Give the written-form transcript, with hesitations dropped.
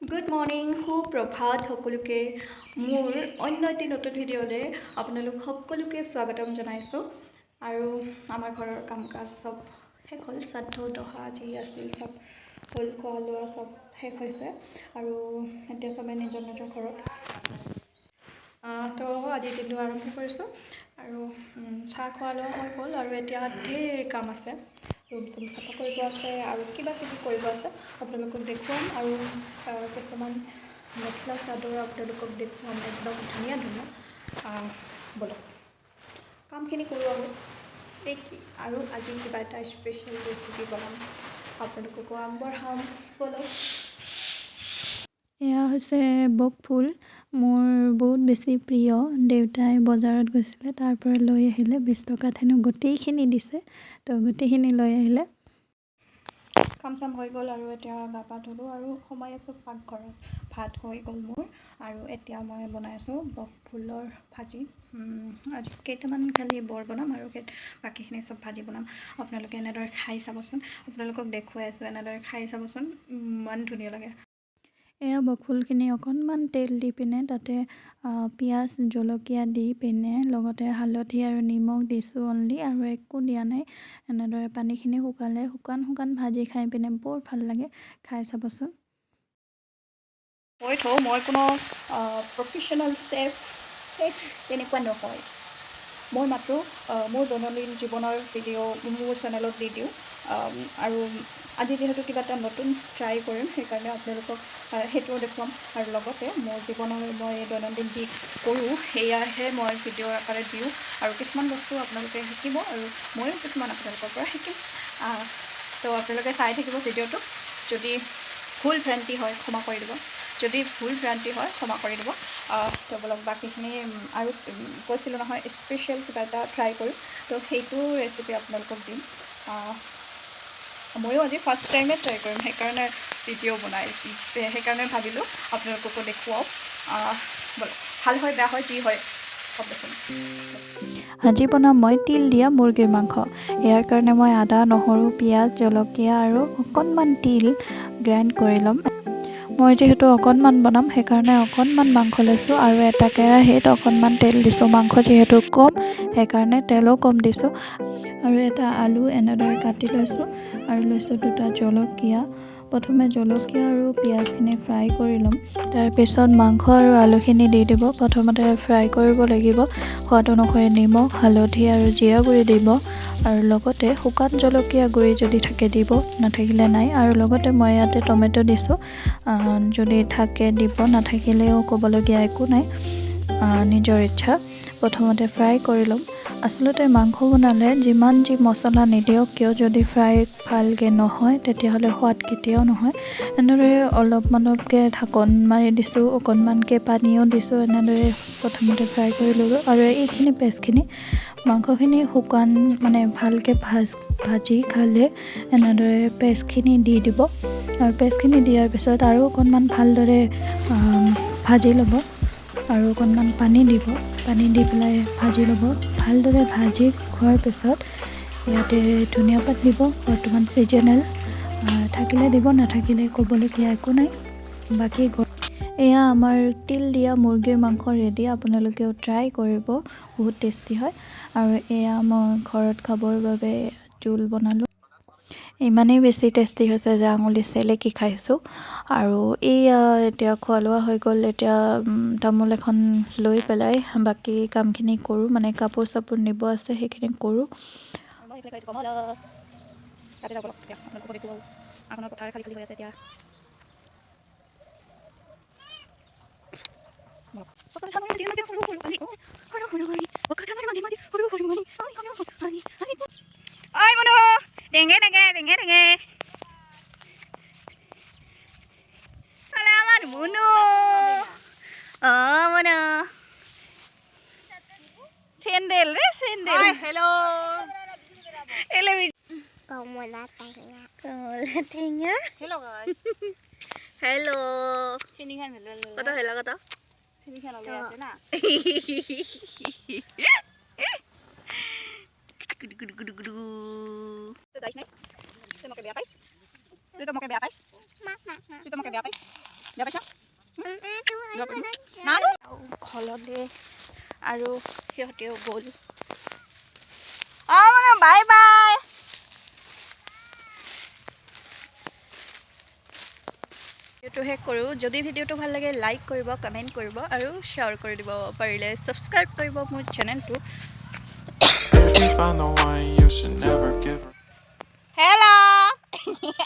Good morning, সুপ্ৰভাত সকলোকে মোৰ অন্য এটি নতুন ভিডিঅ'লৈ আপোনালোক সকলোকে স্বাগতম জনাইছোঁ আৰু আমাৰ ঘৰৰ কাম কাজ সব শেষ হ'ল শ্ৰাদ্ধ দহা যি আছিল সব হ'ল খোৱা লোৱা সব শেষ হৈছে আৰু এতিয়া সবে নিজৰ নিজৰ ঘৰত তো আজি দিনটো আৰম্ভ কৰিছোঁ আৰু চাহ খোৱা লোৱা হৈ গ'ল আৰু এতিয়া ঢেৰ কাম আছে ৰুম চুম চাফা কৰিব আছে আৰু কিবা কিবি কৰিব আছে আপোনালোকক দেখুৱাম আৰু কিছুমান মেখেলা চাদৰ আপোনালোকক দেখুৱাম একদম ধুনীয়া ধুনীয়া বলক কামখিনি কৰোঁ আৰু আজি কিবা এটা স্পেচিয়েল ৰেচিপি বনাম আপোনালোককো আগবঢ়াম বলক এয়া হৈছে বক ফুল মোৰ বহুত বেছি প্ৰিয় দেউতাই বজাৰত গৈছিলে তাৰ পৰা লৈ আহিলে 20 টকাত হেনো গোটেইখিনি দিছে তো গোটেইখিনি লৈ আহিলে কাম চাম হৈ গ'ল আৰু এতিয়া গা পা ধুলোঁ আৰু সোমাই আছোঁ পাকঘৰত ভাত হৈ গ'ল মোৰ আৰু এতিয়া মই বনাই আছোঁ বক ফুলৰ ভাজি আজি কেইটামান খালি বৰ বনাম আৰু বাকীখিনি চব ভাজি বনাম আপোনালোকে এনেদৰে খাই চাবচোন আপোনালোকক দেখুৱাই আছোঁ এনেদৰে খাই চাবচোন ইমান ধুনীয়া লাগে এয়া বকফুলখিনি অকণমান তেল দি পিনে তাতে পিঁয়াজ জলকীয়া দি পিনে লগতে হালধি আৰু নিমখ দিছোঁ অনলি আৰু একো দিয়া নাই এনেদৰে পানীখিনি শুকালে শুকান ভাজি খাই পিনে বৰ ভাল লাগে খাই চাবচোন মই কোনো প্ৰফেশ্যনেল চেফ তেনেকুৱা নহয় মই মাত্ৰ মোৰ দৈনন্দিন জীৱনৰ ভিডিঅ' মোৰ চেনেলত দি দিওঁ আৰু আজি যিহেতু কিবা এটা নতুন ট্ৰাই কৰিম সেইকাৰণে আপোনালোকক সেইটোও দেখুৱাম আৰু লগতে মোৰ জীৱনৰ মই দৈনন্দিন যি কৰোঁ সেয়াহে মই ভিডিঅ'ৰ আকাৰে দিওঁ আৰু কিছুমান বস্তু আপোনালোকে শিকিব আৰু ময়ো কিছুমান আপোনালোকৰ পৰা শিকিম তো আপোনালোকে চাই থাকিব ভিডিঅ'টো যদি ভুল ভ্ৰান্তি হয় ক্ষমা কৰি দিব যদি ভুল ভ্ৰান্তি হয় ক্ষমা কৰি দিব তো বলক বাকীখিনি আৰু কৈছিলোঁ নহয় স্পেচিয়েল কিবা এটা ট্ৰাই কৰিম তো সেইটো ৰেচিপি আপোনালোকক দিম ময়ো আজি ফাৰ্ষ্ট টাইমে ট্ৰাই কৰিম সেইকাৰণে ভিডিঅ' বনাই সেইকাৰণে ভাবিলোঁ আপোনালোককো দেখুৱাওক বলক ভাল হয় বেয়া হয় যি হয় চব দেখোন আজি বনাম মই তিল দিয়া মুৰ্গীৰ মাংস ইয়াৰ কাৰণে মই আদা নহৰু পিঁয়াজ জলকীয়া আৰু অকণমান তিল গ্ৰাইণ্ড কৰি ল'ম মই যিহেতু অকণমান বনাম সেইকাৰণে অকণমান মাংস লৈছোঁ আৰু এটা কেৰাহীত অকণমান তেল দিছোঁ মাংস যিহেতু কম সেইকাৰণে তেলো কম দিছোঁ আৰু এটা আলু এনেদৰে কাটি লৈছোঁ আৰু লৈছোঁ দুটা জলকীয়া প্ৰথমে জলকীয়া আৰু পিঁয়াজখিনি ফ্ৰাই কৰি ল'ম তাৰপিছত মাংস আৰু আলুখিনি দি দিব প্ৰথমতে ফ্ৰাই কৰিব লাগিব সোৱাদ অনুসৰি নিমখ হালধি আৰু জিৰা গুড়ি দিব আৰু লগতে শুকান জলকীয়া গুড়ি যদি থাকে দিব নাথাকিলে নাই আৰু লগতে মই ইয়াতে টমেটো দিছোঁ যদি থাকে দিব নাথাকিলেও ক'বলগীয়া একো নাই নিজৰ ইচ্ছা প্ৰথমতে ফ্ৰাই কৰি ল'ম আচলতে মাংস বনালে যিমান যি মছলা নিদিয়ক কিয় যদি ফ্ৰাই ভালকৈ নহয় তেতিয়াহ'লে সোৱাদ কেতিয়াও নহয় এনেদৰে অলপকৈ ঢাকন মাৰি দিছোঁ অকণমানকৈ পানীও দিছোঁ এনেদৰে প্ৰথমতে ফ্ৰাই কৰি ল'লোঁ আৰু এইখিনি পেষ্টখিনি মাংসখিনি শুকান মানে ভালকৈ ভাজি খালে এনেদৰে পেষ্টখিনি দি দিব আৰু পেষ্টখিনি দিয়াৰ পিছত আৰু অকণমান ভালদৰে ভাজি ল'ব আৰু অকণমান পানী দিব পানী দি পেলাই ভাজি ল'ব ভালদৰে ভাজি খোৱাৰ পিছত ইয়াতে ধনিয়া পাত দিব বৰ্তমান ছিজনেল থাকিলে দিব নাথাকিলে ক'বলগীয়া একো নাই বাকী এয়া আমাৰ তিল দিয়া মুৰ্গীৰ মাংস ৰেডি আপোনালোকেও ট্ৰাই কৰিব বহুত টেষ্টি হয় আৰু এয়া মই ঘৰত খাবৰ বাবে জোল বনালোঁ ইমানেই বেছি টেষ্টি হৈছে যে আঙুলি চেলেকি খাইছোঁ আৰু এইয়া এতিয়া খোৱা লোৱা হৈ গ'ল এতিয়া তামোল এখন লৈ পেলাই বাকী কামখিনি কৰোঁ মানে কাপোৰ চাপোৰ নিব আছে সেইখিনি কৰোঁ Sendel. Hello. Kamulat tanya. Hello guys. Hello. Sini kan hello. Kata hello kata. Sini kan oleh aja na. Gudu. Itu guys nih. Itu mau ke biapais? Itu mau ke biapais? Mana? Itu mau ke biapais? যাব পাইছা ঘৰলৈ আৰু সিহঁতেও গ'ল মানে bye bye ভিডিঅ'টো শেষ কৰোঁ যদি ভিডিঅ'টো ভাল লাগে লাইক কৰিব কমেণ্ট কৰিব আৰু শ্বেয়াৰ কৰি দিব পাৰিলে ছাবস্ক্ৰাইব কৰিব মোৰ চেনেলটো হেল্ল'